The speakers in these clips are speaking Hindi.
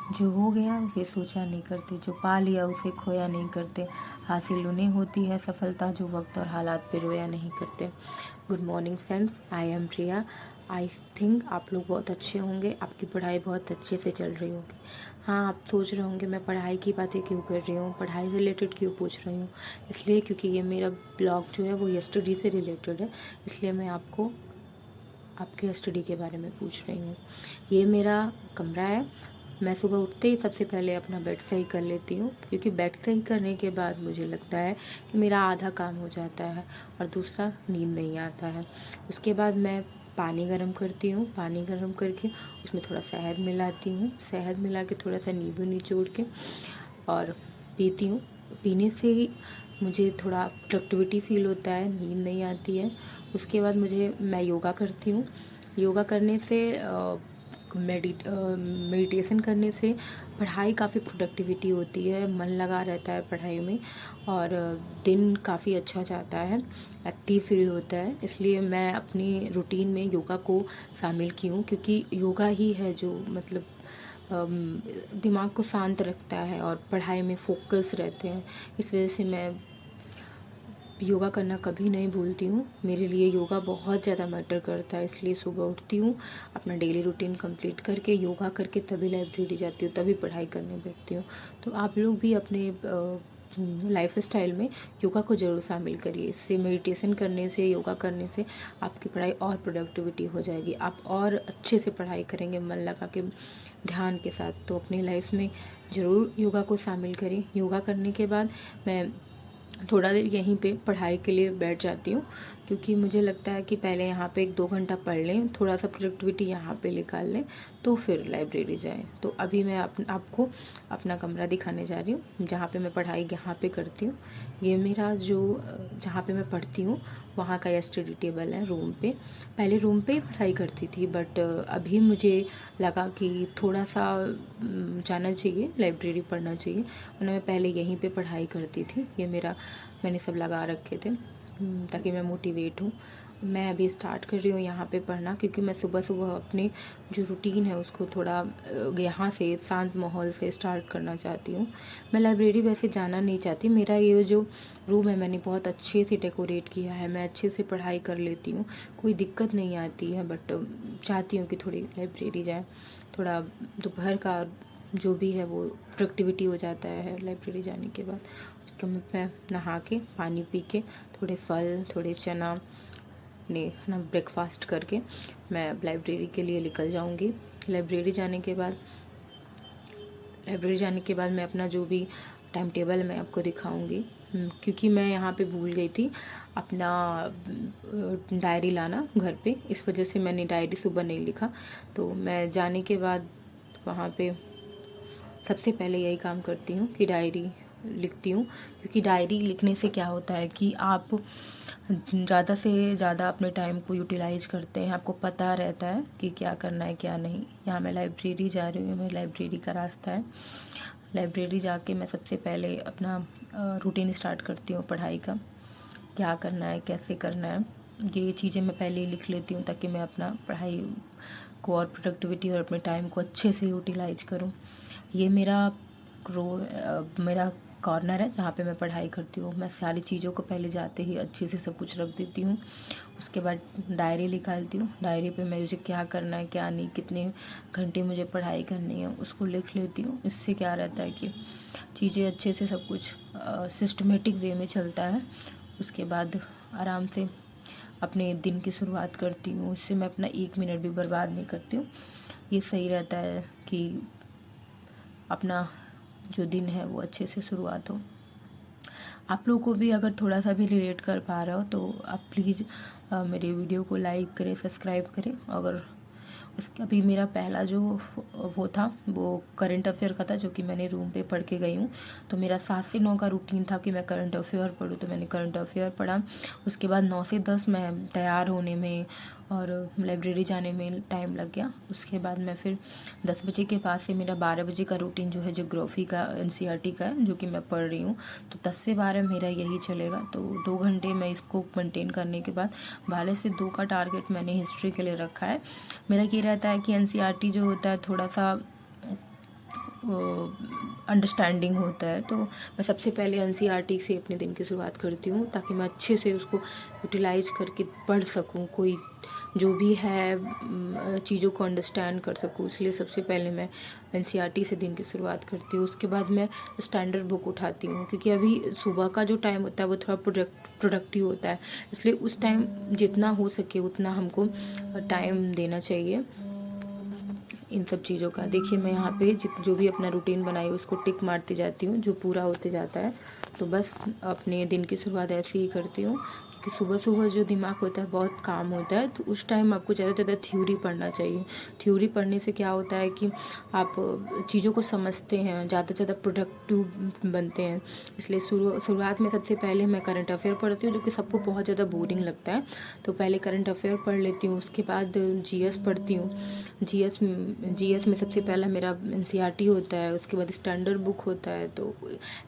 जो हो गया उसे सोचा नहीं करते, जो पा लिया उसे खोया नहीं करते। हासिल उन्हें होती है सफलता जो वक्त और हालात पे रोया नहीं करते। Good morning friends, I am Priya. I think आप लोग बहुत अच्छे होंगे, आपकी पढ़ाई बहुत अच्छे से चल रही होगी। हाँ, आप सोच रहे होंगे मैं पढ़ाई की बातें क्यों कर रही हूँ, पढ़ाई रिलेटेड क्यों पूछ रही हूँ। इसलिए क्योंकि ये मेरा ब्लॉग जो है वो यस्टरडे से रिलेटेड है, इसलिए मैं आपको आपके स्टडी के बारे में पूछ रही हूँ। ये मेरा कमरा है। मैं सुबह उठते ही सबसे पहले अपना बेड सही कर लेती हूँ, क्योंकि बेड सही करने के बाद मुझे लगता है कि मेरा आधा काम हो जाता है और दूसरा नींद नहीं आता है। उसके बाद मैं पानी गर्म करती हूँ, पानी गर्म करके उसमें थोड़ा शहद मिलाती हूँ, शहद मिला के थोड़ा सा नींबू निचोड़ के और पीती हूँ। पीने से ही मुझे थोड़ा प्रोडक्टिविटी फील होता है, नींद नहीं आती है। उसके बाद मैं योगा करती हूँ। योगा करने से मेडिटेशन करने से पढ़ाई काफ़ी प्रोडक्टिविटी होती है, मन लगा रहता है पढ़ाई में और दिन काफ़ी अच्छा जाता है, एक्टिव फील होता है। इसलिए मैं अपनी रूटीन में योगा को शामिल की हूँ, क्योंकि योगा ही है जो मतलब दिमाग को शांत रखता है और पढ़ाई में फोकस रहते हैं। इस वजह से मैं योगा करना कभी नहीं भूलती हूँ। मेरे लिए योगा बहुत ज़्यादा मैटर करता है, इसलिए सुबह उठती हूँ, अपना डेली रूटीन कंप्लीट करके योगा करके तभी लाइब्रेरी जाती हूँ, तभी पढ़ाई करने बैठती हूँ। तो आप लोग भी अपने लाइफ स्टाइल में योगा को ज़रूर शामिल करिए। इससे मेडिटेशन करने से, योगा करने से आपकी पढ़ाई और प्रोडक्टिविटी हो जाएगी, आप और अच्छे से पढ़ाई करेंगे मन लगा के, ध्यान के साथ। तो अपनी लाइफ में ज़रूर योगा को शामिल करें। योगा करने के बाद मैं थोड़ा देर यहीं पे पढ़ाई के लिए बैठ जाती हूँ, क्योंकि मुझे लगता है कि पहले यहाँ पे 1-2 घंटा पढ़ लें, थोड़ा सा प्रोडक्टिविटी यहाँ पे निकाल लें, तो फिर लाइब्रेरी जाएं। तो अभी मैं आपको अपना कमरा दिखाने जा रही हूँ, जहाँ पे मैं पढ़ाई यहाँ पे करती हूँ। ये मेरा जहाँ पे मैं पढ़ती हूँ वहाँ का स्टडी टेबल है रूम पे। पहले रूम पे ही पढ़ाई करती थी, बट अभी मुझे लगा कि थोड़ा सा जाना चाहिए, लाइब्रेरी पढ़ना चाहिए, वरना मैं पहले यहीं पे पढ़ाई करती थी। ये मैंने सब लगा रखे थे ताकि मैं मोटिवेट हूँ। मैं अभी स्टार्ट कर रही हूँ यहाँ पे पढ़ना, क्योंकि मैं सुबह सुबह अपने जो रूटीन है उसको थोड़ा यहाँ से शांत माहौल से स्टार्ट करना चाहती हूँ। मैं लाइब्रेरी वैसे जाना नहीं चाहती, मेरा ये जो रूम है मैंने बहुत अच्छे से डेकोरेट किया है, मैं अच्छे से पढ़ाई कर लेती हूँ, कोई दिक्कत नहीं आती है। बट चाहती हूँ कि थोड़ी लाइब्रेरी जाए, थोड़ा दोपहर का जो भी है वो प्रोडक्टिविटी हो जाता है लाइब्रेरी जाने के बाद। उसके बाद मैं नहा के पानी पी के थोड़े फल, थोड़े चना ने ना ब्रेकफास्ट करके मैं लाइब्रेरी के लिए निकल जाऊंगी। लाइब्रेरी जाने के बाद मैं अपना जो भी टाइम टेबल मैं आपको दिखाऊंगी, क्योंकि मैं यहाँ पे भूल गई थी अपना डायरी लाना घर पे, इस वजह से मैंने डायरी सुबह नहीं लिखा। तो मैं जाने के बाद वहाँ पे सबसे पहले यही काम करती हूँ कि डायरी लिखती हूँ, क्योंकि डायरी लिखने से क्या होता है कि आप ज़्यादा से ज़्यादा अपने टाइम को यूटिलाइज करते हैं, आपको पता रहता है कि क्या करना है क्या नहीं। यहाँ मैं लाइब्रेरी जा रही हूँ, मेरी लाइब्रेरी का रास्ता है। लाइब्रेरी जाके मैं सबसे पहले अपना रूटीन स्टार्ट करती हूँ पढ़ाई का, क्या करना है कैसे करना है, ये चीज़ें मैं पहले ही लिख लेती हूँ ताकि मैं अपना पढ़ाई को और प्रोडक्टिविटी और अपने टाइम को अच्छे से यूटिलाइज करूँ। ये मेरा कॉर्नर है जहाँ पे मैं पढ़ाई करती हूँ। मैं सारी चीज़ों को पहले जाते ही अच्छे से सब कुछ रख देती हूँ। उसके बाद डायरी निकालती हूँ, डायरी पे मुझे क्या करना है क्या नहीं, कितने घंटे मुझे पढ़ाई करनी है उसको लिख लेती हूँ। इससे क्या रहता है कि चीज़ें अच्छे से सब कुछ सिस्टमेटिक वे में चलता है। उसके बाद आराम से अपने दिन की शुरुआत करती हूँ। इससे मैं अपना 1 मिनट भी बर्बाद नहीं करती हूँ। ये सही रहता है कि अपना जो दिन है वो अच्छे से शुरुआत हो। आप लोगों को भी अगर थोड़ा सा भी रिलेट कर पा रहे हो तो आप प्लीज़ मेरे वीडियो को लाइक करें, सब्सक्राइब करें। अगर अभी मेरा पहला जो वो था वो करंट अफेयर का था, जो कि मैंने रूम पे पढ़ के गई हूँ। तो मेरा 7 से 9 का रूटीन था कि मैं करंट अफेयर पढूँ, तो मैंने करंट अफेयर पढ़ा। उसके बाद 9 से 10 मैं तैयार होने में और लाइब्रेरी जाने में टाइम लग गया। उसके बाद मैं फिर 10 बजे के बाद से मेरा 12 बजे का रूटीन जो है ज्योग्राफी का एनसीईआरटी का है, जो कि मैं पढ़ रही हूँ। तो 10 से 12 मेरा यही चलेगा। तो 2 घंटे मैं इसको मेंटेन करने के बाद 12 से 2 का टारगेट मैंने हिस्ट्री के लिए रखा है। मेरा ये रहता है कि एनसीईआरटी जो होता है थोड़ा सा अंडरस्टैंडिंग होता है। तो मैं सबसे पहले एनसीईआरटी से अपने दिन की शुरुआत करती हूँ ताकि मैं अच्छे से उसको यूटिलाइज करके पढ़ सकूँ, कोई जो भी है चीज़ों को अंडरस्टैंड कर सकूँ। इसलिए सबसे पहले मैं एनसीईआरटी से दिन की शुरुआत करती हूँ। उसके बाद मैं स्टैंडर्ड बुक उठाती हूँ, क्योंकि अभी सुबह का जो टाइम होता है वो थोड़ा प्रोडक्टिव होता है, इसलिए उस टाइम जितना हो सके उतना हमको टाइम देना चाहिए इन सब चीज़ों का। देखिए मैं यहाँ पे जो भी अपना रूटीन बनाई उसको टिक मारती जाती हूँ, जो पूरा होते जाता है। तो बस अपने दिन की शुरुआत ऐसे ही करती हूँ, क्योंकि सुबह सुबह जो दिमाग होता है बहुत काम होता है, तो उस टाइम आपको ज़्यादा से ज़्यादा थ्योरी पढ़ना चाहिए। थ्योरी पढ़ने से क्या होता है कि आप चीज़ों को समझते हैं, ज़्यादा से ज़्यादा प्रोडक्टिव बनते हैं। इसलिए शुरुआत में सबसे पहले मैं करंट अफेयर पढ़ती हूँ, जो कि सबको बहुत ज़्यादा बोरिंग लगता है। तो पहले करंट अफेयर पढ़ लेती हूँ, उसके बाद जीएस पढ़ती हूँ। जीएस में सबसे पहला मेरा एनसीईआरटी होता है, उसके बाद स्टैंडर्ड बुक होता है। तो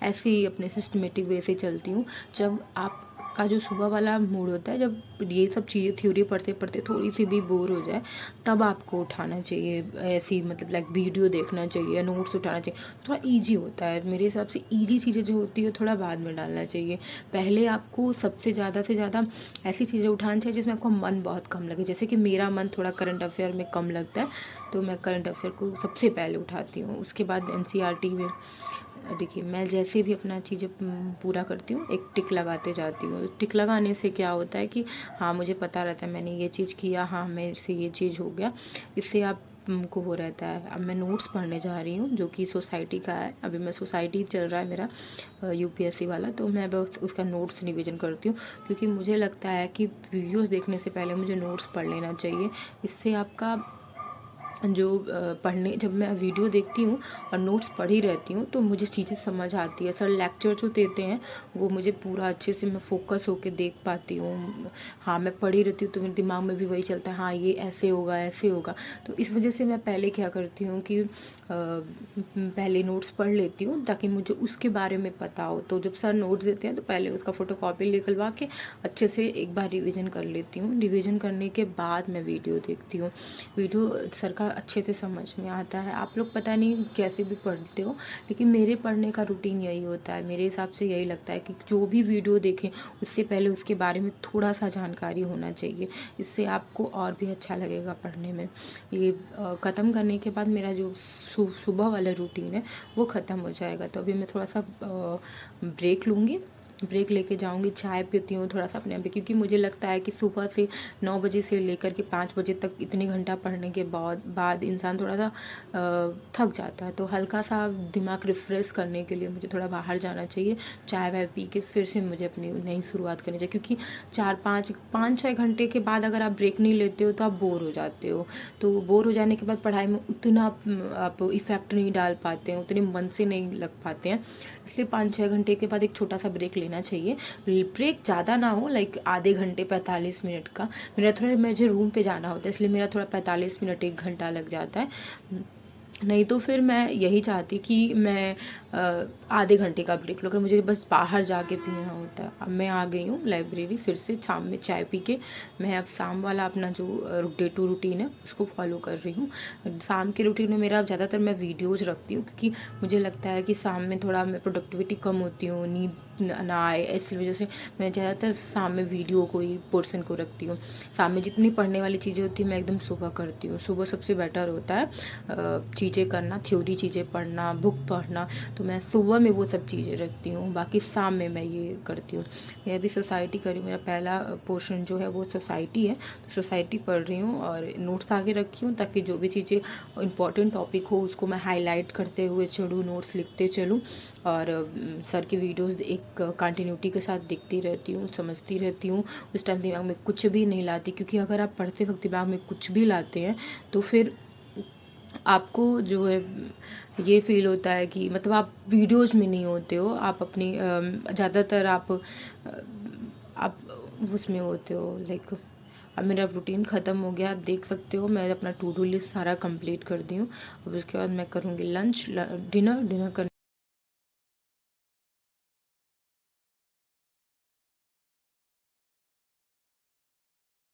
ऐसे ही अपने सिस्टमेटिक वे से चलती हूँ। जब आपका जो सुबह वाला मूड होता है, जब ये सब चीज़ें थ्योरी पढ़ते पढ़ते थोड़ी सी भी बोर हो जाए, तब आपको उठाना चाहिए ऐसी मतलब लाइक वीडियो देखना चाहिए, नोट्स उठाना चाहिए। थोड़ा ईजी होता है मेरे हिसाब से। ईजी चीज़ें जो होती है थोड़ा बाद में डालना चाहिए। पहले आपको सबसे ज़्यादा से ज़्यादा ऐसी चीज़ें उठानी चाहिए जिसमें आपको मन बहुत कम लगे। जैसे कि मेरा मन थोड़ा करंट अफेयर में कम लगता है, तो मैं करंट अफेयर को सबसे पहले उठाती हूँ। उसके बाद एनसीईआरटी में देखिए मैं जैसे भी अपना चीज़ें पूरा करती हूँ, एक टिक लगाते जाती हूँ। टिक लगाने से क्या होता है कि हाँ मुझे पता रहता है मैंने ये चीज़ किया, हाँ मेरे से ये चीज़ हो गया। इससे आप को वो रहता है। अब मैं नोट्स पढ़ने जा रही हूँ, जो कि सोसाइटी का है। अभी मैं सोसाइटी चल रहा है मेरा यूपीएससी वाला, तो मैं बस उसका नोट्स रिवीजन करती हूँ, क्योंकि मुझे लगता है कि वीडियोस देखने से पहले मुझे नोट्स पढ़ लेना चाहिए। इससे आपका जो पढ़ने, जब मैं वीडियो देखती हूँ और नोट्स पढ़ी रहती हूँ तो मुझे चीज़ें समझ आती है। सर लेक्चर जो देते हैं वो मुझे पूरा अच्छे से मैं फोकस होके देख पाती हूँ। हाँ मैं पढ़ी रहती हूँ तो मेरे दिमाग में भी वही चलता है, हाँ ये ऐसे होगा ऐसे होगा। तो इस वजह से मैं पहले क्या करती हूँ कि पहले नोट्स पढ़ लेती हूँ ताकि मुझे उसके बारे में पता हो। तो जब सर नोट्स देते हैं तो पहले उसका फ़ोटोकॉपी निकलवा के अच्छे से एक बार रिवीजन कर लेती हूँ। रिवीजन करने के बाद मैं वीडियो देखती हूँ। वीडियो सर का अच्छे से समझ में आता है। आप लोग पता नहीं कैसे भी पढ़ते हो, लेकिन मेरे पढ़ने का रूटीन यही होता है। मेरे हिसाब से यही लगता है कि जो भी वीडियो देखें उससे पहले उसके बारे में थोड़ा सा जानकारी होना चाहिए। इससे आपको और भी अच्छा लगेगा पढ़ने में। ये ख़त्म करने के बाद मेरा जो सुबह वाला रूटीन है वो ख़त्म हो जाएगा। तो अभी मैं थोड़ा सा ब्रेक लूँगी, ब्रेक लेके जाऊंगी, चाय पीती हूँ थोड़ा सा अपने आप पे, क्योंकि मुझे लगता है कि सुबह से 9 बजे से लेकर के 5 बजे तक इतने घंटा पढ़ने के बाद इंसान थोड़ा सा थक जाता है। तो हल्का सा दिमाग रिफ्रेश करने के लिए मुझे थोड़ा बाहर जाना चाहिए, चाय वाय पी के फिर से मुझे अपनी नई शुरुआत करनी चाहिए। क्योंकि 4-5-6 घंटे के बाद अगर आप ब्रेक नहीं लेते हो तो आप बोर हो जाते हो। तो बोर हो जाने के बाद पढ़ाई में उतना आप इफ़ेक्ट नहीं डाल पाते हैं, उतने मन से नहीं लग पाते हैं। इसलिए 5-6 घंटे के बाद एक छोटा सा ब्रेक लेना चाहिए। ब्रेक ज़्यादा ना हो, लाइक आधे घंटे 45 मिनट का। मेरा थोड़ा मुझे रूम पे जाना होता है, इसलिए मेरा थोड़ा 45 मिनट 1 घंटा लग जाता है। नहीं तो फिर मैं यही चाहती कि मैं आधे घंटे का ब्रेक लूँ, अगर मुझे बस बाहर जाके पीना होता है। अब मैं आ गई हूँ लाइब्रेरी, फिर से शाम में चाय पी के मैं अब शाम वाला अपना जो डे टू रूटीन है उसको फॉलो कर रही हूँ। शाम के रूटीन में मेरा ज़्यादातर मैं वीडियोज़ रखती हूँ, क्योंकि मुझे लगता है कि शाम में थोड़ा मैं प्रोडक्टिविटी कम होती हूँ, नींद ना आए, इस वजह से मैं ज़्यादातर शाम में वीडियो को ही पोर्शन को रखती हूँ। शाम में जितनी पढ़ने वाली चीज़ें होती हैं मैं एकदम सुबह करती हूँ। सुबह सबसे बेटर होता है चीज़ें करना, थ्योरी चीज़ें पढ़ना, बुक पढ़ना। तो मैं सुबह में वो सब चीज़ें रखती हूँ, बाकी शाम में मैं ये करती हूँ। मैं अभी सोसाइटी कर रही हूँ, मेरा पहला पोर्शन जो है वो सोसाइटी है, तो सोसाइटी पढ़ रही हूँ और नोट्स आगे रखी हूँ, ताकि जो भी चीज़ें इंपॉर्टेंट टॉपिक हो उसको मैं हाईलाइट करते हुए चलूँ, नोट्स लिखते चलूँ। और सर की वीडियोज़ एक कंटिन्यूटी के साथ देखती रहती हूँ, समझती रहती हूँ। उस टाइम दिमाग में कुछ भी नहीं लाती, क्योंकि अगर आप पढ़ते वक्त दिमाग में कुछ भी लाते हैं तो फिर आपको जो है ये फील होता है कि मतलब आप वीडियोज़ में नहीं होते हो, आप अपनी ज़्यादातर आप उसमें होते हो। लाइक अब मेरा रूटीन ख़त्म हो गया, आप देख सकते हो मैं अपना टू डू लिस्ट सारा कंप्लीट कर दी हूँ। अब उसके बाद मैं करूँगी लंच, डिनर कर